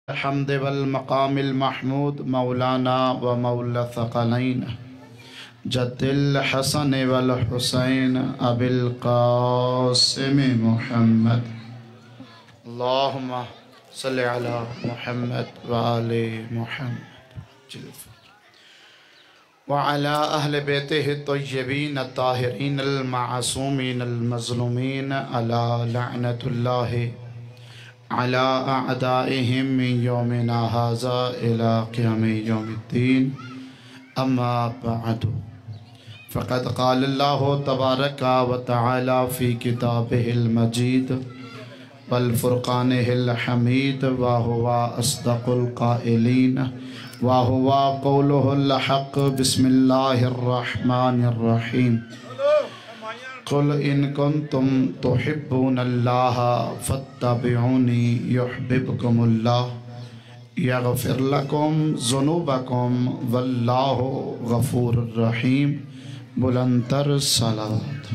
الحمد والمقام المحمود مولانا و مولا ثقلین جد الحسن والحسین ابی القاسم محمد اللہم صلی علی محمد و آل محمد وعلى أهل بيته الطيبين الطاهرين المعصومين المظلومين على لعنة الله على أعدائهم من يومنا هذا إلى قيام يوم الدين أما بعد فقد قال الله تبارك وتعالى في كتابه المجيد والفرقانه الحميد وهو أصدق القائلين وهو قوله الحق بسم الله الرحمن الرحيم قل إن كنتم تحبون الله فاتبعوني يحببكم الله يغفر لكم ذنوبكم والله غفور رحيم بلندتر صلوات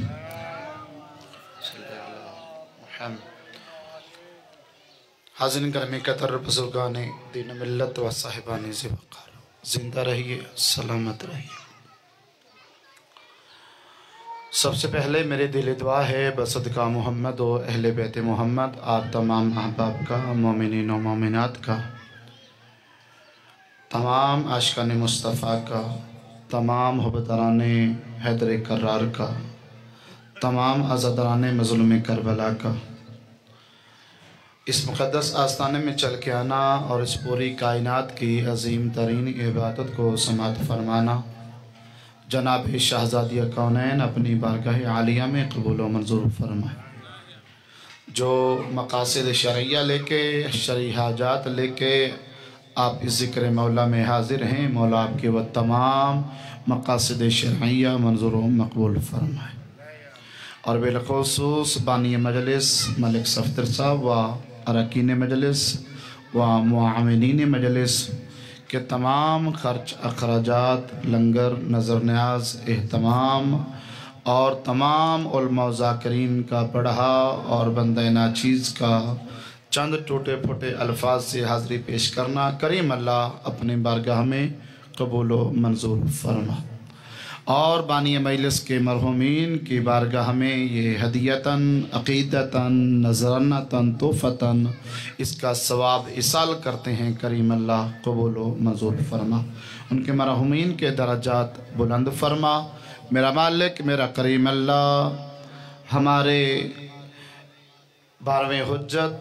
حاضرین کرمی قدر بزرگان دین ملت و صاحبان وقار زندہ رہیے سلامت رہیے۔ سب سے پہلے میرے دل دعا ہے بصدقہ محمد و اہل بیت محمد آپ تمام احباب کا، مومنین و مومنات کا، تمام عاشقان مصطفیٰ کا، تمام حبدران حیدر کرار کا، تمام عزادران مظلوم کربلا کا، اس مقدس آستانے میں چل کے آنا اور اس پوری کائنات کی عظیم ترین عبادت کو سماعت فرمانا جناب شہزادی کونین اپنی بارگاہ عالیہ میں قبول و منظور فرمائے۔ جو مقاصد شرعیہ لے کے، شرعی حاجات لے کے آپ اس ذکر مولا میں حاضر ہیں، مولا آپ کے وہ تمام مقاصد شرعیہ منظور و مقبول فرمائے۔ اور بالخصوص بانی مجلس ملک صفدر صاحب و اراکین مجلس و معاونین مجلس کے تمام خرچ اخراجات، لنگر، نظر نیاز، اہتمام اور تمام علماء و ذاکرین کا بڑھا اور بندہ ناچیز کا چند ٹوٹے پھوٹے الفاظ سے حاضری پیش کرنا کریم اللہ اپنی بارگاہ میں قبول و منظور فرما، اور بانی مجلس کے مرحومین کی بارگاہ میں یہ ہدیتاً عقیدتاً نذرانتاً تحفتاً اس کا ثواب ایصال کرتے ہیں کریم اللہ قبول و منظور فرما، ان کے مرحومین کے درجات بلند فرما۔ میرا مالک میرا کریم اللہ ہمارے 12ویں حجت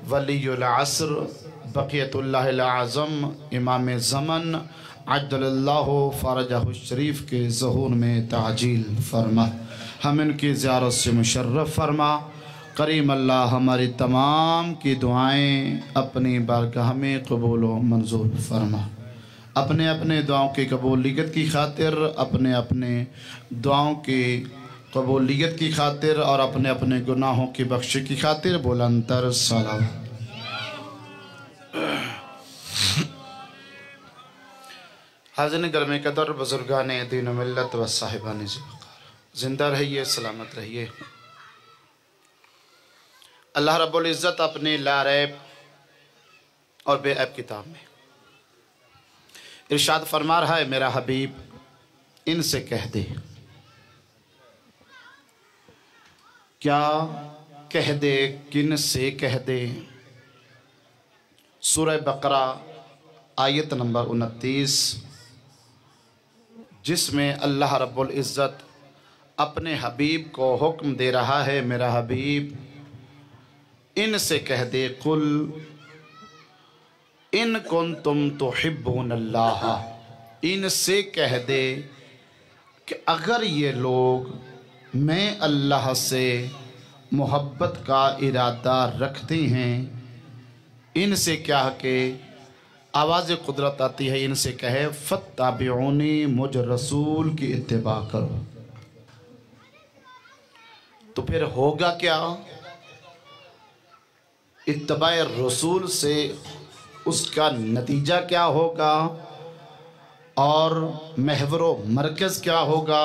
ولی العصر بقیت اللہ العظم امام زمن عجل اللہ فرجہ الشریف کے ظہور میں تعجیل فرما، ہم ان کی زیارت سے مشرف فرما کریم اللہ، ہماری تمام کی دعائیں اپنی بارگاہ میں قبول و منظور فرما، اپنے اپنے دعاؤں کی قبولیت کی خاطر، اپنے اپنے دعاؤں کی قبولیت کی خاطر اور اپنے اپنے گناہوں کی بخشش کی خاطر بلندتر صلوات۔ حاضرین گرامی قدر بزرگان دین و ملت و صاحبان وقار زندہ رہیے سلامت رہیے۔ اللہ رب العزت اپنے لا ریب اور بے عیب کتاب میں ارشاد فرما رہا ہے، میرا حبیب ان سے کہہ دے، کیا کہہ دے، کن سے کہہ دے؟ سورہ بقرہ آیت نمبر 29، جس میں اللہ رب العزت اپنے حبیب کو حکم دے رہا ہے، میرا حبیب ان سے کہہ دے، قل ان کنتم تحبون اللہ، ان سے کہہ دے کہ اگر یہ لوگ میں اللہ سے محبت کا ارادہ رکھتے ہیں، ان سے کیا کہ آواز قدرت آتی ہے، ان سے کہے فاتبعونی، مجھ رسول کی اتباع کرو۔ تو پھر ہوگا کیا؟ اتباع رسول سے اس کا نتیجہ کیا ہوگا اور محور و مرکز کیا ہوگا؟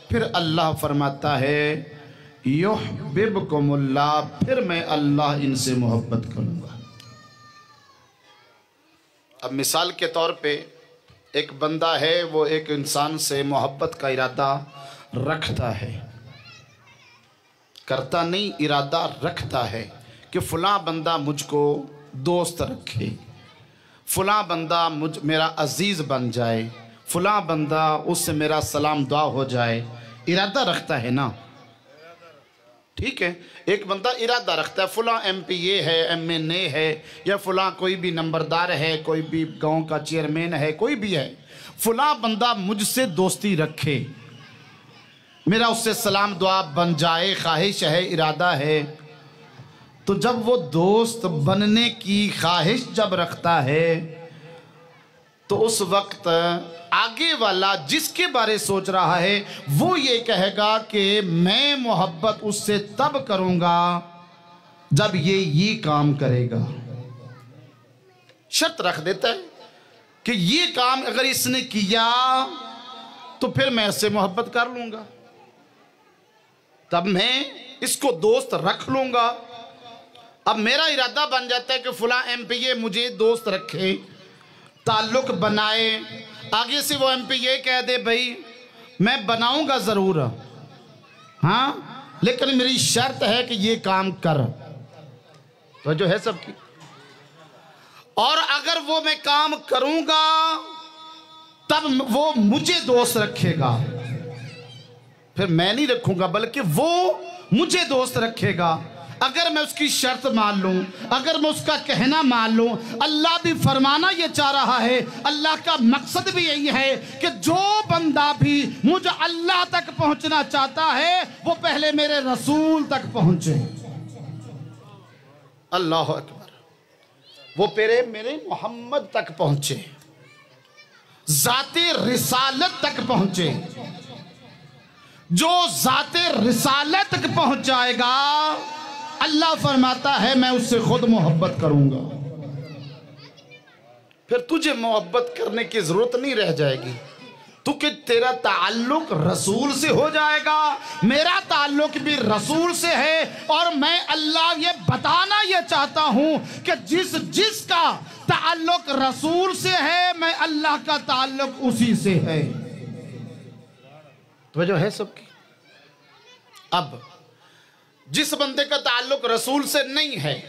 پھر اللہ فرماتا ہے یحببکم اللہ، پھر میں اللہ ان سے محبت کروں گا۔ اب مثال کے طور پہ ایک بندہ ہے، وہ ایک انسان سے محبت کا ارادہ رکھتا ہے، کرتا نہیں، ارادہ رکھتا ہے کہ فلاں بندہ مجھ کو دوست رکھے، فلاں بندہ میرا عزیز بن جائے، فلاں بندہ اس سے میرا سلام دعا ہو جائے، ارادہ رکھتا ہے نا، ٹھیک ہے۔ ایک بندہ ارادہ رکھتا ہے، فلاں ایم پی اے ہے، ایم این اے ہے، یا فلاں کوئی بھی نمبردار ہے، کوئی بھی گاؤں کا چیئرمین ہے، کوئی بھی ہے، فلاں بندہ مجھ سے دوستی رکھے، میرا اس سے سلام دعا بن جائے، خواہش ہے، ارادہ ہے۔ تو جب وہ دوست بننے کی خواہش جب رکھتا ہے تو اس وقت آگے والا جس کے بارے سوچ رہا ہے وہ یہ کہے گا کہ میں محبت اس سے تب کروں گا جب یہ کام کرے گا، شرط رکھ دیتا ہے کہ یہ کام اگر اس نے کیا تو پھر میں اس سے محبت کر لوں گا، تب میں اس کو دوست رکھ لوں گا۔ اب میرا ارادہ بن جاتا ہے کہ فلاں ایم پی اے مجھے دوست رکھے، تعلق بنائے، آگے سے وہ ایم پی اے کہہ دے بھائی میں بناؤں گا ضرور، ہاں لیکن میری شرط ہے کہ یہ کام کر، تو جو ہے سب کی، اور اگر وہ میں کام کروں گا تب وہ مجھے دوست رکھے گا، پھر میں نہیں رکھوں گا بلکہ وہ مجھے دوست رکھے گا۔ اگر میں اس کی شرط مان لوں، اگر میں اس کا کہنا مان لوں، اللہ بھی فرمانا یہ چاہ رہا ہے، اللہ کا مقصد بھی یہی ہے کہ جو بندہ بھی مجھے اللہ تک پہنچنا چاہتا ہے وہ پہلے میرے رسول تک پہنچے، اللہ اکبر، وہ پہلے میرے محمد تک پہنچے، ذات رسالت تک پہنچے۔ جو ذات رسالت تک پہنچ جائے گا اللہ فرماتا ہے میں اس سے خود محبت کروں گا، پھر تجھے محبت کرنے کی ضرورت نہیں رہ جائے گی، تو کہ تیرا تعلق رسول سے ہو جائے گا، میرا تعلق بھی رسول سے ہے، اور میں اللہ یہ بتانا یہ چاہتا ہوں کہ جس کا تعلق رسول سے ہے میں اللہ کا تعلق اسی سے ہے، توجہ ہے سب کی۔ اب جس بندے کا تعلق رسول سے نہیں ہے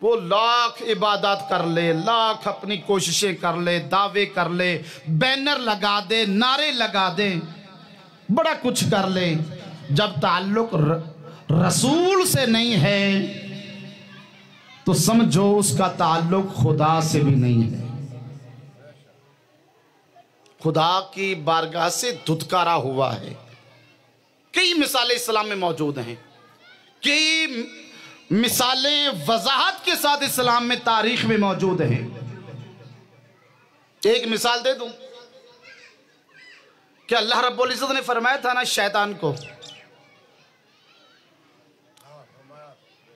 وہ لاکھ عبادات کر لے، لاکھ اپنی کوششیں کر لے، دعوے کر لے، بینر لگا دے، نعرے لگا دے، بڑا کچھ کر لے، جب تعلق رسول سے نہیں ہے تو سمجھو اس کا تعلق خدا سے بھی نہیں ہے، خدا کی بارگاہ سے دھتکارا ہوا ہے۔ کئی مثالیں اسلام میں موجود ہیں، کئی مثالیں وضاحت کے ساتھ اسلام میں تاریخ میں موجود ہیں۔ ایک مثال دے دوں کہ اللہ رب العزت نے فرمایا تھا نا شیطان کو،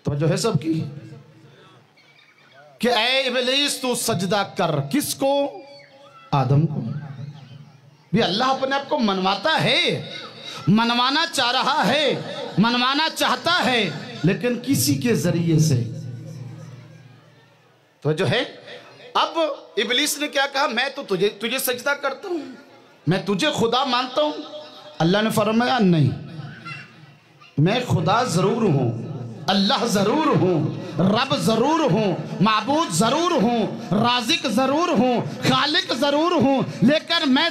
تو جو ہے سب کی، کہ اے ابلیس تو سجدہ کر، کس کو؟ آدم کو۔ بھی اللہ اپنے آپ کو منواتا ہے، منوانا چاہ رہا ہے، منوانا چاہتا ہے، لیکن کسی کے ذریعے سے، تو جو ہے اب ابلیس نے کیا کہا، میں تو تجھے سجدہ کرتا ہوں، میں تجھے خدا مانتا ہوں۔ اللہ نے فرمایا نہیں، میں خدا ضرور ہوں، اللہ ضرور ہوں، رب ضرور ہوں، معبود ضرور ہوں، رازق ضرور ہوں، خالق ضرور ہوں، لیکن میں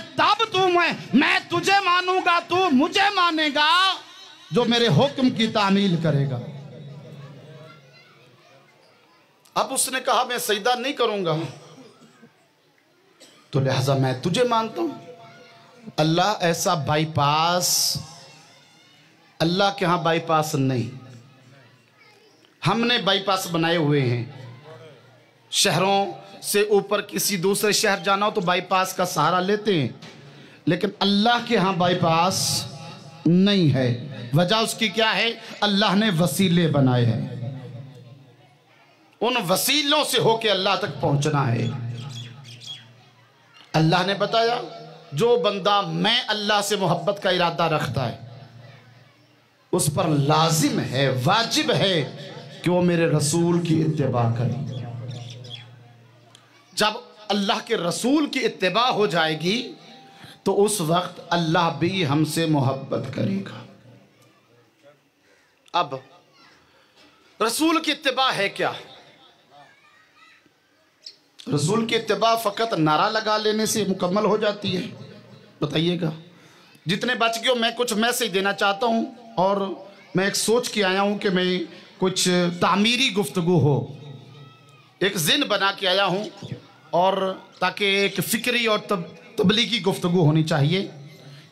میں تجھے مانوں گا، تو مجھے مانے گا جو میرے حکم کی تعمیل کرے گا۔ اب اس نے کہا میں سجدہ نہیں کروں گا، تو لہذا میں تجھے مانتا ہوں۔ اللہ ایسا بائی پاس، اللہ کے ہاں بائی پاس نہیں، ہم نے بائی پاس بنائے ہوئے ہیں، شہروں سے اوپر کسی دوسرے شہر جانا ہو تو بائی پاس کا سہارا لیتے ہیں، لیکن اللہ کے ہاں بائی پاس نہیں ہے۔ وجہ اس کی کیا ہے؟ اللہ نے وسیلے بنائے ہیں، ان وسیلوں سے ہو کے اللہ تک پہنچنا ہے۔ اللہ نے بتایا جو بندہ میں اللہ سے محبت کا ارادہ رکھتا ہے اس پر لازم ہے، واجب ہے کہ وہ میرے رسول کی اتباع کرے۔ جب اللہ کے رسول کی اتباع ہو جائے گی تو اس وقت اللہ بھی ہم سے محبت کرے گا۔ اب رسول کی اتباع ہے کیا؟ رسول کی اتباع فقط نعرہ لگا لینے سے مکمل ہو جاتی ہے؟ بتائیے گا۔ جتنے بچ گئے میں کچھ میسج دینا چاہتا ہوں، اور میں ایک سوچ کے آیا ہوں کہ میں کچھ تعمیری گفتگو ہو، ایک ذہن بنا کے آیا ہوں، اور تاکہ ایک فکری اور تبلیغی گفتگو ہونی چاہیے،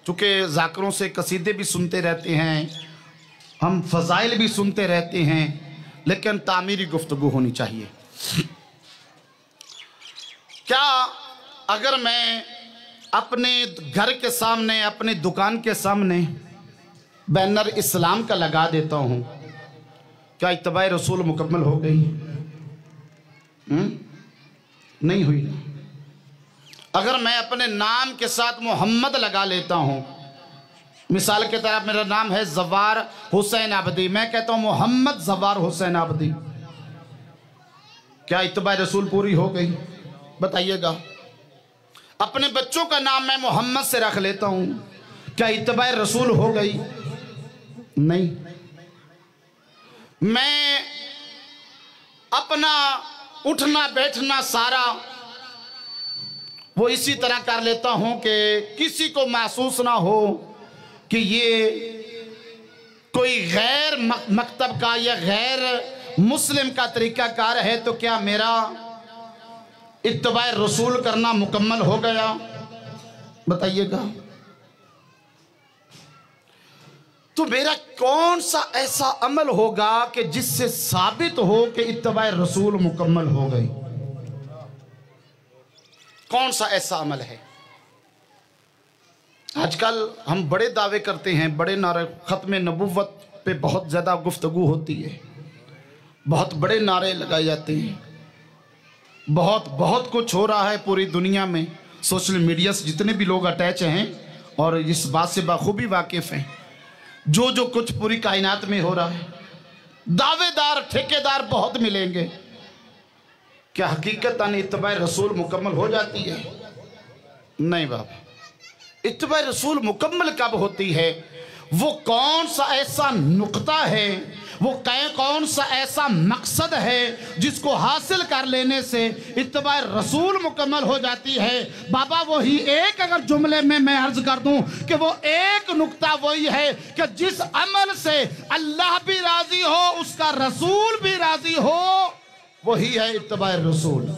چونکہ ذاکروں سے قصیدے بھی سنتے رہتے ہیں، ہم فضائل بھی سنتے رہتے ہیں، لیکن تعمیری گفتگو ہونی چاہیے۔ کیا اگر میں اپنے گھر کے سامنے، اپنی دکان کے سامنے بینر اسلام کا لگا دیتا ہوں، کیا اتباع رسول مکمل ہو گئی؟ نہیں ہوئی نا۔ اگر میں اپنے نام کے ساتھ محمد لگا لیتا ہوں، مثال کے طرح میرا نام ہے زوار حسین عابدی، میں کہتا ہوں محمد زوار حسین عابدی، کیا اتباع رسول پوری ہو گئی؟ بتائیے گا۔ اپنے بچوں کا نام میں محمد سے رکھ لیتا ہوں، کیا اتباع رسول ہو گئی؟ نہیں۔ میں اپنا اٹھنا بیٹھنا سارا وہ اسی طرح کر لیتا ہوں کہ کسی کو محسوس نہ ہو کہ یہ کوئی غیر مکتب کا یا غیر مسلم کا طریقہ کار ہے، تو کیا میرا اتباع رسول کرنا مکمل ہو گیا؟ بتائیے گا۔ تو میرا کون سا ایسا عمل ہوگا کہ جس سے ثابت ہو کہ اتباع رسول مکمل ہو گئی؟ کون سا ایسا عمل ہے؟ آج کل ہم بڑے دعوے کرتے ہیں، بڑے نعرے، ختم نبوت پہ بہت زیادہ گفتگو ہوتی ہے، بہت بڑے نعرے لگائے جاتے ہیں، بہت کچھ ہو رہا ہے پوری دنیا میں، سوشل میڈیا سے جتنے بھی لوگ اٹیچ ہیں اور اس بات سے بخوبی واقف ہیں، جو کچھ پوری کائنات میں ہو رہا ہے، دعوے دار ٹھیکیدار بہت ملیں گے۔ کیا حقیقتاً اتباع رسول مکمل ہو جاتی ہے؟ نہیں بابا۔ اتباع رسول مکمل کب ہوتی ہے؟ وہ کون سا ایسا نقطہ ہے، وہ کون سا ایسا مقصد ہے جس کو حاصل کر لینے سے اتباع رسول مکمل ہو جاتی ہے؟ بابا وہی ایک، اگر جملے میں عرض کر دوں کہ وہ ایک نقطہ وہی ہے کہ جس عمل سے اللہ بھی راضی ہو، اس کا رسول بھی راضی ہو، وہی ہے اتباع رسول۔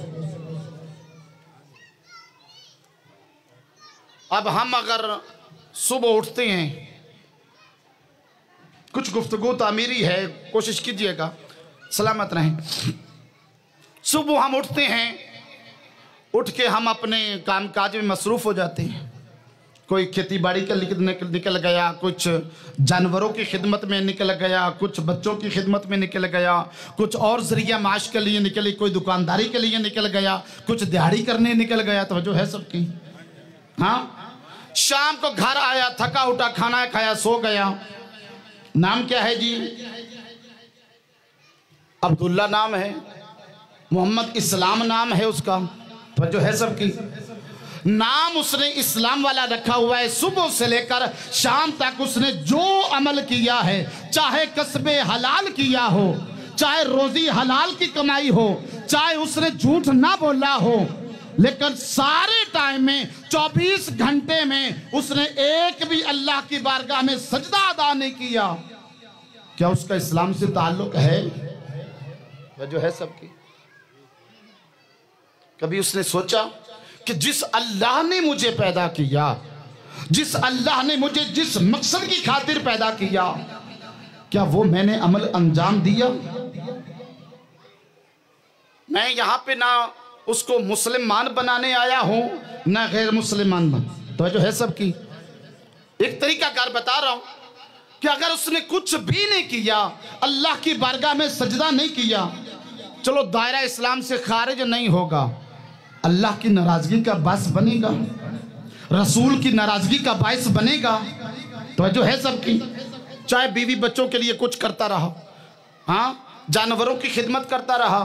اب ہم اگر صبح اٹھتے ہیں، کچھ گفتگو تعمیری ہے، کوشش کیجئے گا، سلامت رہیں۔ صبح ہم اٹھتے ہیں، اٹھ کے ہم اپنے کام کاج میں مصروف ہو جاتے ہیں، کوئی کھیتی باڑی کا نکل گیا، کچھ جانوروں کی خدمت میں نکل گیا، کچھ بچوں کی خدمت میں نکل گیا، کچھ اور ذریعہ معاش کے لیے نکلی، کوئی دکانداری کے لیے نکل گیا، کچھ دیہڑی کرنے نکل گیا، توجہ ہے سب کی؟ ہاں، شام کو گھر آیا، تھکا اٹھا، کھانا کھایا، سو گیا۔ نام کیا ہے جی؟ عبداللہ نام ہے، محمد اسلام نام ہے اس کا، توجہ ہے سب کی؟ نام اس نے اسلام والا رکھا ہوا ہے۔ صبح سے لے کر شام تک اس نے جو عمل کیا ہے، چاہے کسب حلال کیا ہو، چاہے روزی حلال کی کمائی ہو، چاہے اس نے جھوٹ نہ بولا ہو، لیکن سارے ٹائم میں 24 گھنٹے میں اس نے ایک بھی اللہ کی بارگاہ میں سجدہ ادا نہیں کیا۔ کیا اس کا اسلام سے تعلق ہے؟ جو ہے سب کی؟ کبھی اس نے سوچا کہ جس اللہ نے مجھے پیدا کیا، جس اللہ نے مجھے جس مقصد کی خاطر پیدا کیا، کیا وہ میں نے عمل انجام دیا؟ میں یہاں پہ نہ اس کو مسلمان بنانے آیا ہوں، نہ غیر مسلمان تو جو ہے سب کی؟ ایک طریقہ کار بتا رہا ہوں کہ اگر اس نے کچھ بھی نہیں کیا، اللہ کی بارگاہ میں سجدہ نہیں کیا، چلو دائرہ اسلام سے خارج نہیں ہوگا، اللہ کی ناراضگی کا باعث بنے گا، رسول کی ناراضگی کا باعث بنے گا، توجہ ہے سب کی؟ چاہے بیوی بچوں کے لیے کچھ کرتا رہا، ہاں، جانوروں کی خدمت کرتا رہا،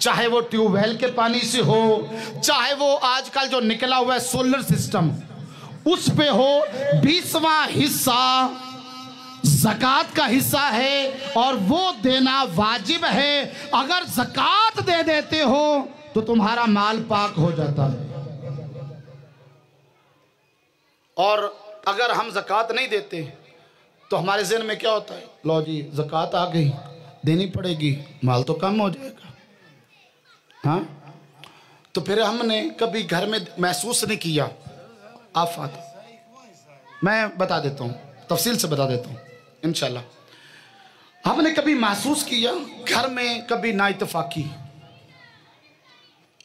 چاہے وہ ٹیوب ویل کے پانی سے ہو، چاہے وہ آج کل جو نکلا ہوا ہے سولر سسٹم اس پہ ہو، 20واں حصہ زکوٰۃ کا حصہ ہے اور وہ دینا واجب ہے۔ اگر زکوٰۃ دے دیتے ہو تو تمہارا مال پاک ہو جاتا ہے، اور اگر ہم زکوٰۃ نہیں دیتے تو ہمارے ذہن میں کیا ہوتا ہے، لو جی زکوٰۃ آ گئی دینی پڑے گی، مال تو کم ہو جائے گا۔ ہاں تو پھر ہم نے کبھی گھر میں محسوس نہیں کیا آفات، میں بتا دیتا ہوں، تفصیل سے بتا دیتا ہوں انشاءاللہ۔ ہم نے کبھی محسوس کیا گھر میں کبھی نا اتفاقی،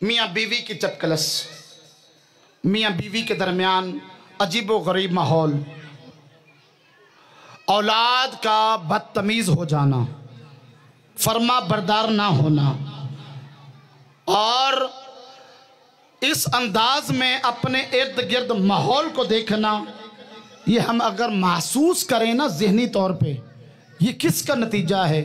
میاں بیوی کی چپکلس، میاں بیوی کے درمیان عجیب و غریب ماحول، اولاد کا بدتمیز ہو جانا، فرما بردار نہ ہونا، اور اس انداز میں اپنے ارد گرد ماحول کو دیکھنا، یہ ہم اگر محسوس کریں نا ذہنی طور پہ، یہ کس کا نتیجہ ہے؟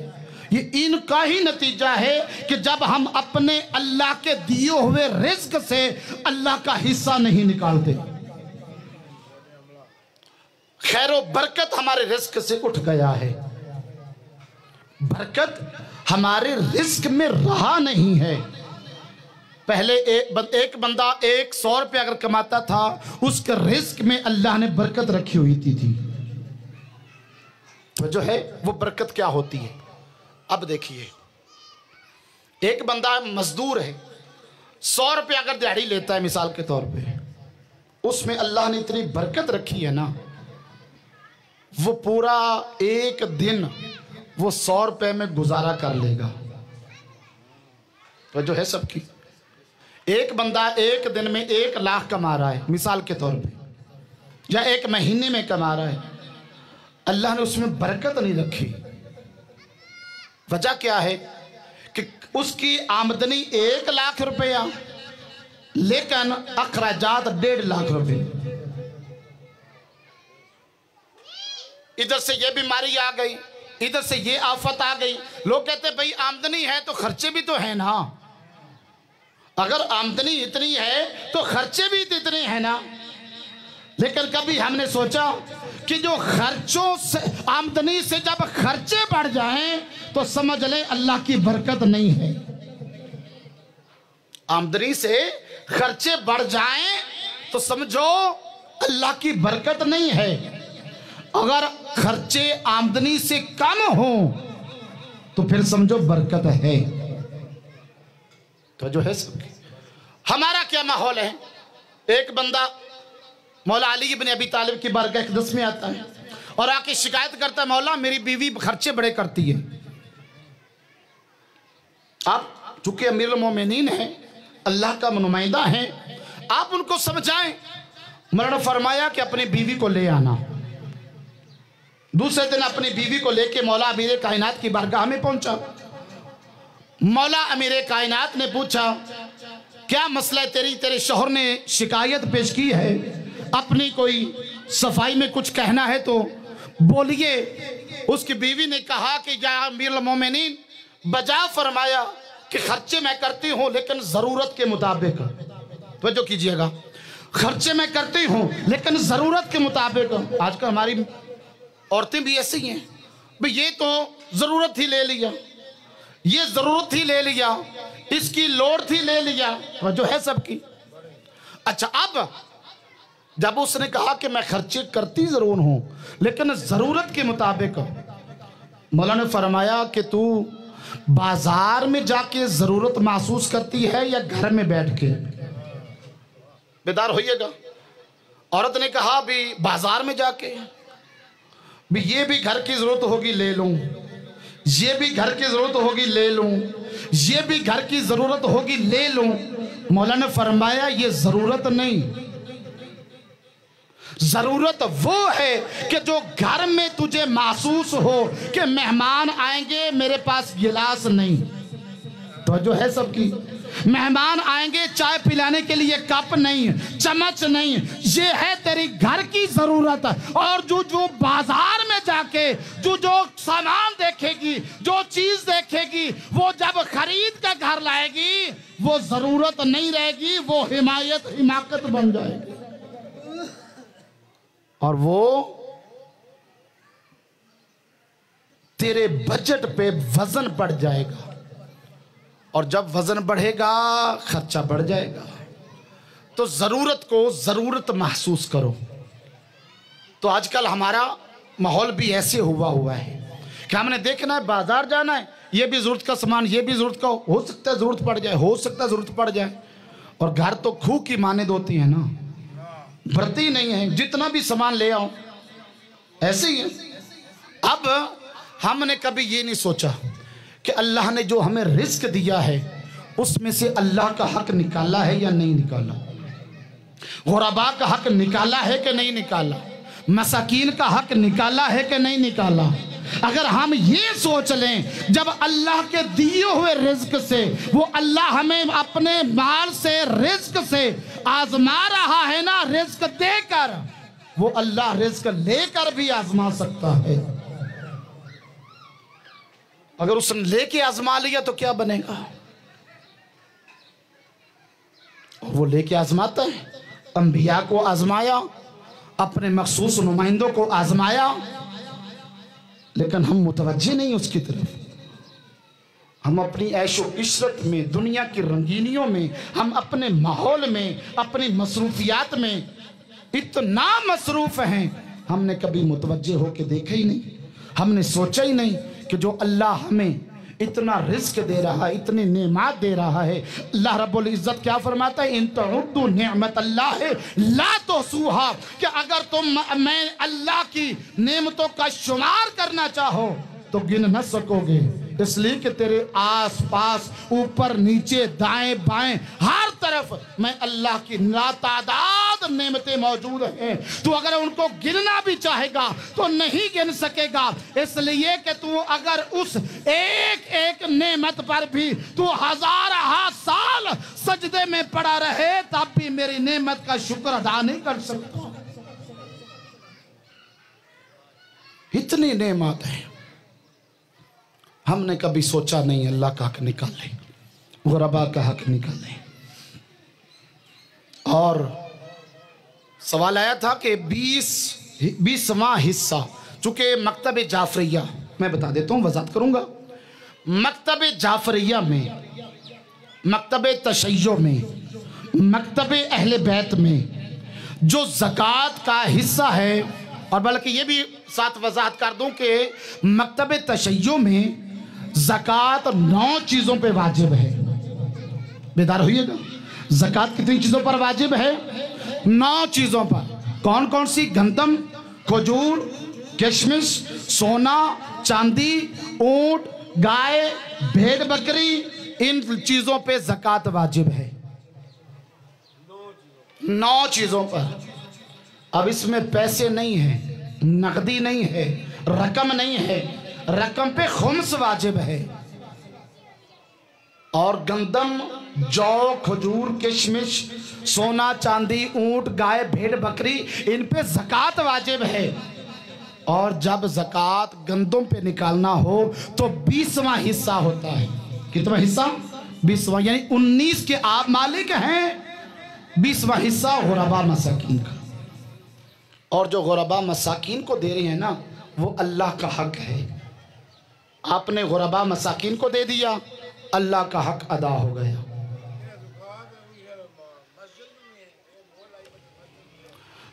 یہ ان کا ہی نتیجہ ہے کہ جب ہم اپنے اللہ کے دیے ہوئے رزق سے اللہ کا حصہ نہیں نکالتے، خیر و برکت ہمارے رزق سے اٹھ گیا ہے، برکت ہمارے رزق میں رہا نہیں ہے۔ پہلے ایک بندہ 100 روپے اگر کماتا تھا، اس کے رزق میں اللہ نے برکت رکھی ہوئی تھی، تو جو ہے وہ برکت کیا ہوتی ہے۔ اب دیکھیے ایک بندہ مزدور ہے، 100 روپے اگر دیہڑی لیتا ہے مثال کے طور پہ، اس میں اللہ نے اتنی برکت رکھی ہے نا، وہ پورا ایک دن وہ 100 روپے میں گزارا کر لے گا، تو جو ہے سب کی۔ ایک بندہ ایک دن میں 1 لاکھ کما رہا ہے مثال کے طور پہ، یا ایک مہینے میں کما رہا ہے، اللہ نے اس میں برکت نہیں رکھی۔ وجہ کیا ہے کہ اس کی آمدنی 1 لاکھ روپیہ، لیکن اخراجات 1.5 لاکھ روپے۔ ادھر سے یہ بیماری آ گئی، ادھر سے یہ آفت آ گئی، لوگ کہتے ہیں بھئی آمدنی ہے تو خرچے بھی تو ہیں نا، اگر آمدنی اتنی ہے تو خرچے بھی اتنے ہیں نا۔ لیکن کبھی ہم نے سوچا کہ جو خرچوں سے، آمدنی سے جب خرچے بڑھ جائیں تو سمجھ لیں اللہ کی برکت نہیں ہے۔ آمدنی سے خرچے بڑھ جائیں تو سمجھو اللہ کی برکت نہیں ہے، اگر خرچے آمدنی سے کم ہوں تو پھر سمجھو برکت ہے۔ تو جو ہے سب کی ہمارا کیا ماحول ہے؟ ایک بندہ مولا علی بن ابی طالب کی بارگاہ اقدس میں آتا ہے اور آ کے شکایت کرتا ہے، مولا میری بیوی خرچے بڑے کرتی ہے۔ آپ چونکہ امیر المومنین ہیں، اللہ کا نمائندہ ہیں، آپ ان کو سمجھائیں۔ مولا نے فرمایا کہ اپنی بیوی کو لے آنا۔ دوسرے دن اپنی بیوی کو لے کے مولا امیر کائنات کی بارگاہ میں پہنچا۔ مولا امیر کائنات نے پوچھا کیا مسئلہ ہے، تیرے شوہر نے شکایت پیش کی ہے، اپنی کوئی صفائی میں کچھ کہنا ہے تو بولیے۔ اس کی بیوی نے کہا کہ یا امیر المومنین، بجا فرمایا کہ خرچے میں کرتی ہوں لیکن ضرورت کے مطابق۔ توجہ کیجئے گا، خرچے میں کرتی ہوں لیکن ضرورت کے مطابق۔ آج کل ہماری عورتیں بھی ایسی ہیں، بھئی یہ تو ضرورت ہی لے لیا، یہ ضرورت ہی لے لیا، اس کی لوڑ تھی لے لیا، جو ہے سب کی۔ اچھا اب جب اس نے کہا کہ میں خرچے کرتی ضرور ہوں لیکن ضرورت کے مطابق، مولا نے فرمایا کہ تو بازار میں جا کے ضرورت محسوس کرتی ہے یا گھر میں بیٹھ کے؟ بیدار ہوئیے گا۔ عورت نے کہا بھی بازار میں جا کے، بھی یہ بھی گھر کی ضرورت ہوگی لے لوں، یہ بھی گھر کی ضرورت ہوگی لے لوں، یہ بھی گھر کی ضرورت ہوگی لے لوں۔ مولا نے فرمایا یہ ضرورت نہیں، ضرورت وہ ہے کہ جو گھر میں تجھے محسوس ہو کہ مہمان آئیں گے میرے پاس گلاس نہیں۔ تو جو ہے سب کی مہمان آئیں گے چائے پلانے کے لیے کپ نہیں، چمچ نہیں، یہ ہے تیری گھر کی ضرورت۔ اور جو بازار میں جا کے جو سامان دیکھے گی، جو چیز دیکھے گی، وہ جب خرید کے گھر لائے گی وہ ضرورت نہیں رہے گی، وہ حماقت بن جائے گی، اور وہ تیرے بجٹ پہ وزن بڑھ جائے گا، اور جب وزن بڑھے گا خرچہ بڑھ جائے گا۔ تو ضرورت کو ضرورت محسوس کرو۔ تو آج کل ہمارا ماحول بھی ایسے ہوا ہے کہ ہم نے دیکھنا ہے، بازار جانا ہے، یہ بھی ضرورت کا سامان، یہ بھی ضرورت کا، ہو سکتا ہے ضرورت پڑ جائے، ہو سکتا ہے ضرورت پڑ جائے، اور گھر تو کھو کی مانند ہوتی ہیں نا، بھرتی نہیں ہے، جتنا بھی سامان لے آؤ ایسے ہی ہے۔ اب ہم نے کبھی یہ نہیں سوچا کہ اللہ نے جو ہمیں رزق دیا ہے اس میں سے اللہ کا حق نکالا ہے یا نہیں نکالا، غرباء کا حق نکالا ہے کہ نہیں نکالا، مساکین کا حق نکالا ہے کہ نہیں نکالا۔ اگر ہم یہ سوچ لیں جب اللہ کے دیے ہوئے رزق سے، وہ اللہ ہمیں اپنے مال سے رزق سے آزما رہا ہے نا، رزق دے کر، وہ اللہ رزق لے کر بھی آزما سکتا ہے۔ اگر اس نے لے کے آزما لیا تو کیا بنے گا؟ اور وہ لے کے آزماتا ہے، انبیاء کو آزمایا، اپنے مخصوص نمائندوں کو آزمایا، لیکن ہم متوجہ نہیں اس کی طرف۔ ہم اپنی عیش و عشرت میں، دنیا کی رنگینیوں میں، ہم اپنے ماحول میں، اپنی مصروفیات میں اتنا مصروف ہیں، ہم نے کبھی متوجہ ہو کے دیکھا ہی نہیں، ہم نے سوچا ہی نہیں کہ جو اللہ ہمیں اتنا رزق دے رہا ہے، اتنی نعمات دے رہا ہے۔ اللہ رب العزت کیا فرماتا ہے؟ ان تعدوا نعمت اللہ لا تحصوها، کہ اگر تم میں اللہ کی نعمتوں کا شمار کرنا چاہو تو گن نہ سکو گے، اس لیے کہ تیرے آس پاس، اوپر نیچے، دائیں بائیں، ہر طرف میں اللہ کی لاتعداد نعمتیں موجود ہیں۔ تو اگر ان کو گننا بھی چاہے گا تو نہیں گن سکے گا، اس لیے کہ تو اگر اس ایک ایک نعمت پر بھی تو ہزارہ سال سجدے میں پڑا رہے تب بھی میری نعمت کا شکر ادا نہیں کر سکتا۔ اتنی نعمت ہیں، ہم نے کبھی سوچا نہیں اللہ کا حق نکالے، غرباء کا حق نکالے۔ اور سوال آیا تھا کہ 20واں حصہ، چونکہ مکتب جعفریہ، میں بتا دیتا ہوں، وضاحت کروں گا، مکتب جعفریہ میں، مکتب تشیع میں، مکتب اہل بیت میں جو زکوٰۃ کا حصہ ہے، اور بلکہ یہ بھی ساتھ وضاحت کر دوں کہ مکتب تشیع میں زکوٰۃ 9 چیزوں پہ واجب ہے۔ بیدار ہوئیے گا، زکوٰۃ کتنی چیزوں پر واجب ہے؟ 9 چیزوں پر۔ کون کون سی؟ گندم، کھجور، کشمش، سونا، چاندی، اونٹ، گائے، بھیڑ بکری، ان چیزوں پہ زکوٰۃ واجب ہے، 9 چیزوں پر۔ اب اس میں پیسے نہیں ہیں، نقدی نہیں ہے، رقم نہیں ہے، رقم پہ خمس واجب ہے، اور گندم، جو، کھجور، کشمش، سونا، چاندی، اونٹ، گائے، بھیڑ بکری، ان پہ زکوٰۃ واجب ہے۔ اور جب زکوٰۃ گندم پہ نکالنا ہو تو 20واں حصہ ہوتا ہے۔ کتنا حصہ؟ 20واں، یعنی 19 کے آپ مالک ہیں، 20واں حصہ غرباء مساکین کا۔ اور جو غرباء مساکین کو دے رہے ہیں نا، وہ اللہ کا حق ہے۔ آپ نے غرباء مساکین کو دے دیا، اللہ کا حق ادا ہو گیا۔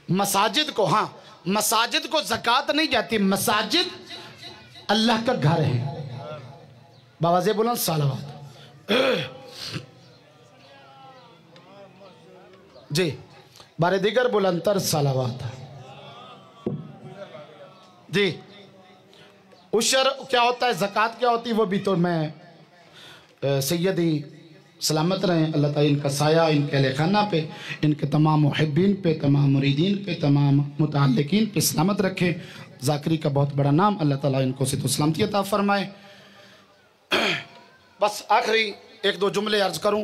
مساجد کو، ہاں مساجد کو زکوٰۃ نہیں جاتی، مساجد اللہ کا گھر ہے۔ باواز بلند صلوات۔ جی بارے دیگر بلندتر صلوات۔ جی عشر کیا ہوتا ہے، زکوٰۃ کیا ہوتی ہے، وہ بھی تو میں سیدی سلامت رہیں، اللہ تعالیٰ ان کا سایہ ان کے اہل خانہ پہ، ان کے تمام محبین پہ، تمام مریدین پہ، تمام متعلقین پہ سلامت رکھے۔ ذاکری کا بہت بڑا نام، اللہ تعالیٰ ان کو صحت و سلامتی عطا فرمائے۔ بس آخری 1-2 جملے عرض کروں